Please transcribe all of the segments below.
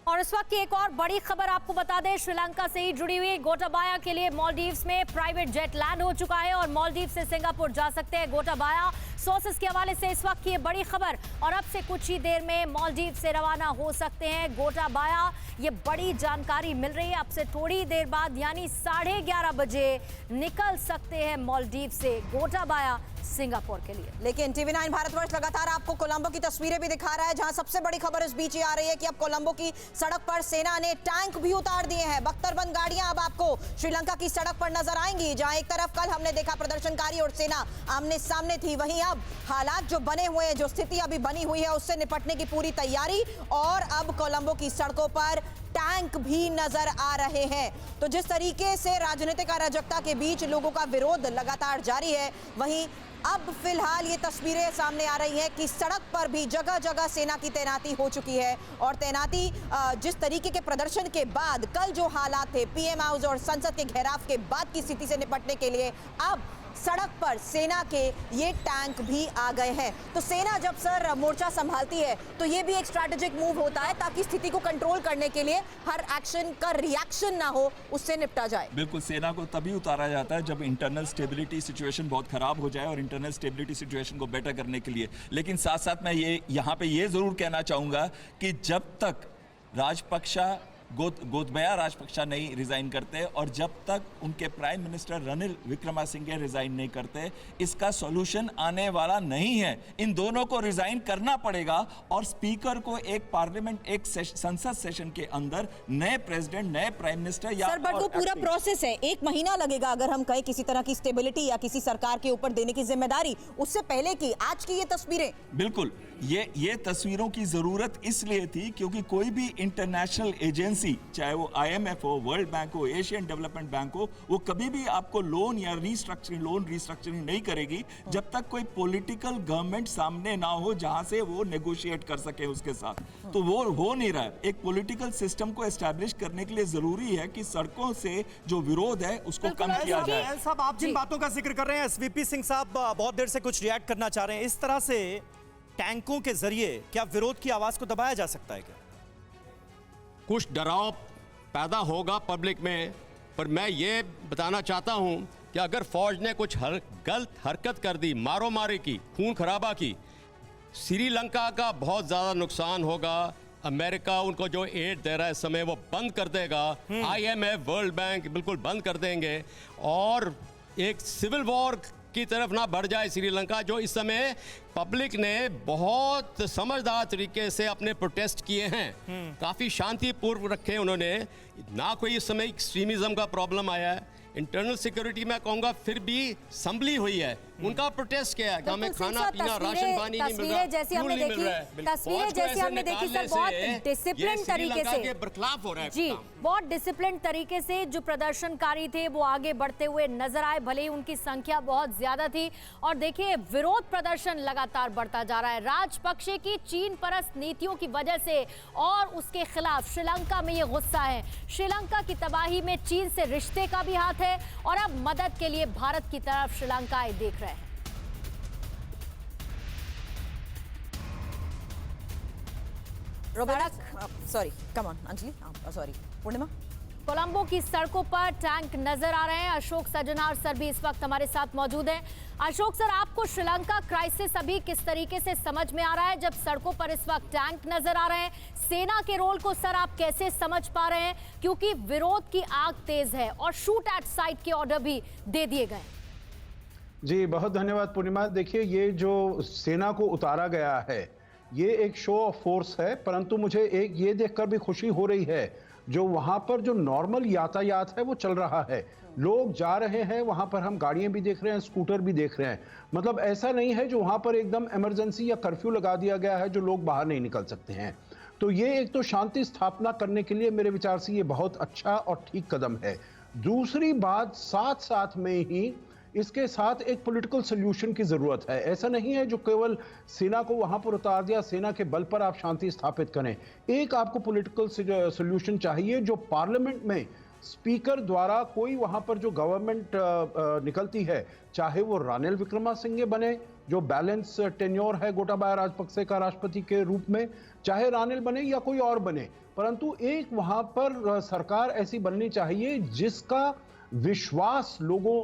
और इस वक्त की एक और बड़ी खबर आपको बता दें, श्रीलंका से ही जुड़ी हुई। गोटाबाया के लिए मालदीव्स में प्राइवेट जेट लैंड हो चुका है और मालदीव से सिंगापुर जा सकते हैं गोटाबाया। सोर्सेस के हवाले से इस वक्त की ये बड़ी खबर, और अब से कुछ ही देर में मालदीव से रवाना हो सकते हैं गोटाबाया। ये बड़ी जानकारी मिल रही है, अब से थोड़ी देर बाद यानी 11:30 बजे निकल सकते हैं मालदीव से गोटाबाया सिंगापुर के लिए। लेकिन टीवी9 भारतवर्ष लगातार आपको कोलंबो की तस्वीरें भी दिखा रहा है, जहां सबसे बड़ी खबर इस बीच ये आ रही है कि अब कोलंबो की सड़क पर सेना ने टैंक भी उतार दिए हैं। बख्तरबंद गाड़ियां अब आपको श्रीलंका की सड़क पर नजर आएंगी। जहां एक तरफ कल हमने देखा प्रदर्शनकारी और सेना आमने सामने थी, वहीं अब हालात जो बने हुए हैं, जो स्थिति अभी बनी हुई है, उससे निपटने की पूरी तैयारी। और अब कोलंबो की सड़कों पर टैंक भी नजर आ रहे हैं। तो जिस तरीके से राजनीतिक अराजकता के बीच लोगों का विरोध लगातार जारी है, वहीं अब फिलहाल ये तस्वीरें सामने आ रही हैं कि सड़क पर भी जगह जगह सेना की तैनाती हो चुकी है। और तैनाती जिस तरीके के प्रदर्शन के बाद कल जो हालात थे, पीएम हाउस और संसद के घेराव के बाद की स्थिति से निपटने के लिए अब सड़क पर सेना के ये टैंक भी आ गए हैं। तो सेना जब सर मोर्चा संभालती है तो ये भी एक स्ट्रैटेजिक मूव होता है, ताकि स्थिति को कंट्रोल करने के लिए हर एक्शन का रिएक्शन ना हो, उससे निपटा जाए। बिल्कुल, सेना को तभी उतारा जाता है जब इंटरनल स्टेबिलिटी सिचुएशन बहुत खराब हो जाए, और इंटरनल स्टेबिलिटी सिचुएशन को बेटर करने के लिए। लेकिन साथ साथ मैं यहाँ पे ये जरूर कहना चाहूँगा कि जब तक राजपक्षा गोतबाया राजपक्षा नहीं रिजाइन करते और जब तक उनके prime minister Ranil Wickremesinghe resign नहीं करते, इसका सॉल्यूशन आने वाला नहीं है। इन दोनों को रिजाइन करना पड़ेगा और स्पीकर को एक पार्लियामेंट, एक संसद सेशन के अंदर नए प्रेसिडेंट, नए प्राइम मिनिस्टर या सर, बट वो पूरा प्रोसेस है, 1 महीना लगेगा अगर हम कहें किसी तरह की स्टेबिलिटी या किसी सरकार के ऊपर देने की जिम्मेदारी उससे पहले की आज की ये तस्वीरें। बिल्कुल, ये तस्वीरों की जरूरत इसलिए थी क्योंकि कोई भी इंटरनेशनल एजेंसी, चाहे वो IMF हो, वर्ल्ड बैंक हो, एशियन डेवलपमेंट बैंक हो, वो कभी भी आपको लोन या रिस्ट्रक्चरिंग नहीं करेगी जब तक कोई पॉलिटिकल गवर्नमेंट सामने ना हो जहां से वो नेगोशिएट कर सके उसके साथ। तो वो हो नहीं रहा है। एक पॉलिटिकल सिस्टम को एस्टैब्लिश करने के लिए जरूरी है कि सड़कों से जो विरोध है उसको कम किया जाए। साहब, आप जिन बातों का जिक्र कर रहे हैं, SVP सिंह साहब बहुत देर से कुछ रिएक्ट करना चाह रहे हैं। इस तरह से टैंकों के जरिए क्या विरोध की आवाज को दबाया जा सकता है क्या? कुछ डराव पैदा होगा पब्लिक में, पर मैं ये बताना चाहता हूं कि अगर फौज ने कुछ गलत हरकत कर दी, मारो मारी की, खून खराबा की, श्रीलंका का बहुत ज़्यादा नुकसान होगा। अमेरिका उनको जो एड दे रहा है इस समय वो बंद कर देगा, IMF, वर्ल्ड बैंक बिल्कुल बंद कर देंगे, और एक सिविल वॉर की तरफ ना बढ़ जाए श्रीलंका। जो इस समय पब्लिक ने बहुत समझदार तरीके से अपने प्रोटेस्ट किए हैं, काफ़ी शांतिपूर्व रखे उन्होंने, ना कोई इस समय एक्सट्रीमिज्म का प्रॉब्लम आया है। इंटरनल सिक्योरिटी मैं कहूँगा फिर भी संभली हुई है। उनका प्रोटेस्ट क्या है कि हमें खाना पीना, राशन पानी नहीं मिल रहा, फ्यूल नहीं मिल रहा है। तस्वीरें जैसी हमने देखी सर, बहुत डिसिप्लिन तरीके से बरखलाफ हो रहा है जी, बहुत डिसिप्लिन तरीके से जो प्रदर्शनकारी थे वो आगे बढ़ते हुए नजर आए, भले ही उनकी संख्या बहुत ज्यादा थी। और देखिए, विरोध प्रदर्शन लगातार बढ़ता जा रहा है राजपक्षे की चीन परस्त नीतियों की वजह से, और उसके खिलाफ श्रीलंका में ये गुस्सा है। श्रीलंका की तबाही में चीन से रिश्ते का भी हाथ है, और अब मदद के लिए भारत की तरफ श्रीलंका देख रहे हैं। Sorry, come on Anjali, sorry Purnima. Colombo की सड़कों पर टैंक नजर आ रहे हैं। अशोक सजनार सर भी इस वक्त हमारे साथ मौजूद हैं। अशोक सर, आपको श्रीलंका क्राइसिस अभी किस तरीके से समझ में आ रहा है जब सड़कों पर इस वक्त टैंक नजर आ रहे हैं? सेना के रोल को सर आप कैसे समझ पा रहे हैं, क्योंकि विरोध की आग तेज है और शूट एट साइट के ऑर्डर भी दे दिए गए? जी बहुत धन्यवाद पूर्णिमा। देखिए, ये जो सेना को उतारा गया है ये एक शो ऑफ फोर्स है, परंतु मुझे एक ये देखकर भी खुशी हो रही है जो वहाँ पर जो नॉर्मल यातायात है वो चल रहा है, लोग जा रहे हैं वहाँ पर, हम गाड़ियाँ भी देख रहे हैं, स्कूटर भी देख रहे हैं। मतलब ऐसा नहीं है जो वहाँ पर एकदम इमरजेंसी या कर्फ्यू लगा दिया गया है जो लोग बाहर नहीं निकल सकते हैं। तो ये एक तो शांति स्थापना करने के लिए मेरे विचार से ये बहुत अच्छा और ठीक कदम है। दूसरी बात, साथ साथ में ही इसके साथ एक पॉलिटिकल सॉल्यूशन की जरूरत है। ऐसा नहीं है जो केवल सेना को वहां पर उतार दिया, सेना के बल पर आप शांति स्थापित करें। एक आपको पॉलिटिकल सॉल्यूशन चाहिए जो पार्लियामेंट में स्पीकर द्वारा कोई वहां पर जो गवर्नमेंट निकलती है, चाहे वो रानिल विक्रमासिंघे बने जो बैलेंस टेन्योर है गोटाबाया राजपक्से का राष्ट्रपति के रूप में, चाहे रानिल बने या कोई और बने, परंतु एक वहां पर सरकार ऐसी बननी चाहिए जिसका विश्वास लोगों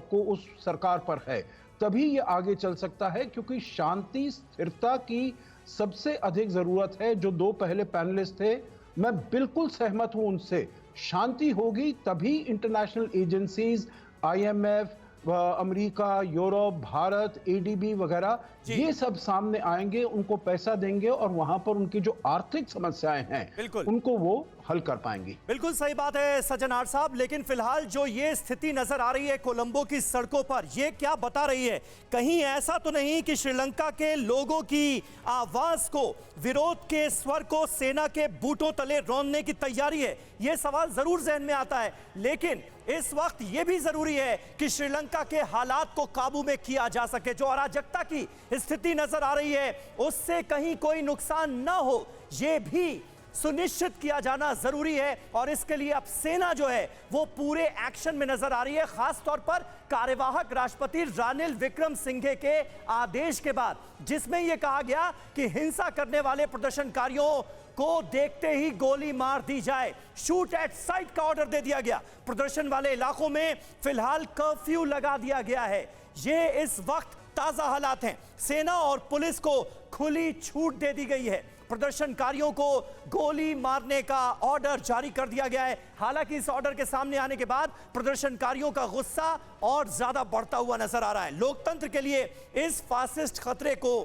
को उस सरकार पर है, तभी ये आगे चल सकता है। क्योंकि शांति स्थिरता की सबसे अधिक जरूरत है। जो दो पहले पैनलिस्ट थे, मैं बिल्कुल सहमत हूं उनसे। शांति होगी तभी international agencies, IMF, America, Europe, Bharat, ADB वगैरह ये सब सामने आएंगे, उनको पैसा देंगे और वहां पर उनकी जो आर्थिक समस्याएं हैं उनको वो हल कर पाएंगी। बिल्कुल सही बात है सज्जन आर साहब, लेकिन फिलहाल जो ये स्थिति नजर आ रही है कोलंबो की सड़कों पर, ये क्या बता रही है? कहीं ऐसा तो नहीं कि श्रीलंका के लोगों की आवाज को, विरोध के स्वर को सेना के बूटों तले रौंदने की तैयारी है? ये सवाल जरूर जहन में आता है, लेकिन इस वक्त यह भी जरूरी है कि श्रीलंका के हालात को काबू में किया जा सके। जो अराजकता की स्थिति नजर आ रही है उससे कहीं कोई नुकसान ना हो, यह भी सुनिश्चित किया जाना जरूरी है। और इसके लिए अब सेना जो है वो पूरे एक्शन में नजर आ रही है, खास तौर पर कार्यवाहक राष्ट्रपति रानिल विक्रमसिंघे के आदेश के बाद, जिसमें यह कहा गया कि हिंसा करने वाले प्रदर्शनकारियों को देखते ही गोली मार दी जाए, शूट एट साइट का ऑर्डर दे दिया गया। प्रदर्शन वाले इलाकों में फिलहाल कर्फ्यू लगा दिया गया है। ये इस वक्त ताजा हालात हैं। सेना और पुलिस को खुली छूट दे दी गई है। प्रदर्शनकारियों को गोली मारने का ऑर्डर जारी कर दिया गया है। हालांकि इस ऑर्डर के सामने आने के बाद प्रदर्शनकारियों का गुस्सा और ज्यादा बढ़ता हुआ नजर आ रहा है। लोकतंत्र के लिए इस फासिस्ट खतरे को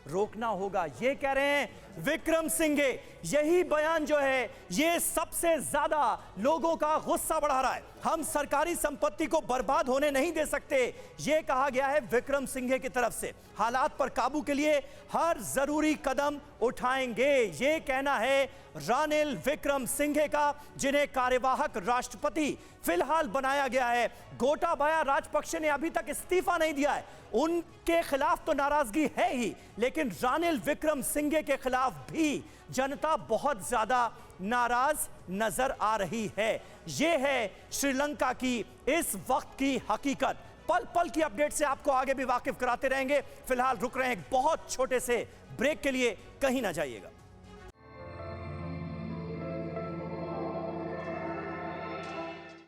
रोकना होगा, ये कह रहे हैं विक्रमसिंघे। यही बयान जो है ये सबसे ज्यादा लोगों का गुस्सा बढ़ा रहा है। हम सरकारी संपत्ति को बर्बाद होने नहीं दे सकते, ये कहा गया है विक्रमसिंघे की तरफ से। हालात पर काबू के लिए हर जरूरी कदम उठाएंगे, ये कहना है रानिल विक्रमसिंघे का, जिन्हें कार्यवाहक राष्ट्रपति फिलहाल बनाया गया है। गोटाबाया राजपक्षे ने अभी तक इस्तीफा नहीं दिया है। उनके खिलाफ तो नाराजगी है ही, लेकिन रानिल विक्रमसिंघे के खिलाफ भी जनता बहुत ज्यादा नाराज नजर आ रही है। यह है श्रीलंका की इस वक्त की हकीकत। पल पल की अपडेट से आपको आगे भी वाकिफ कराते रहेंगे। फिलहाल रुक रहे हैं एक बहुत छोटे से ब्रेक के लिए, कहीं ना जाइएगा।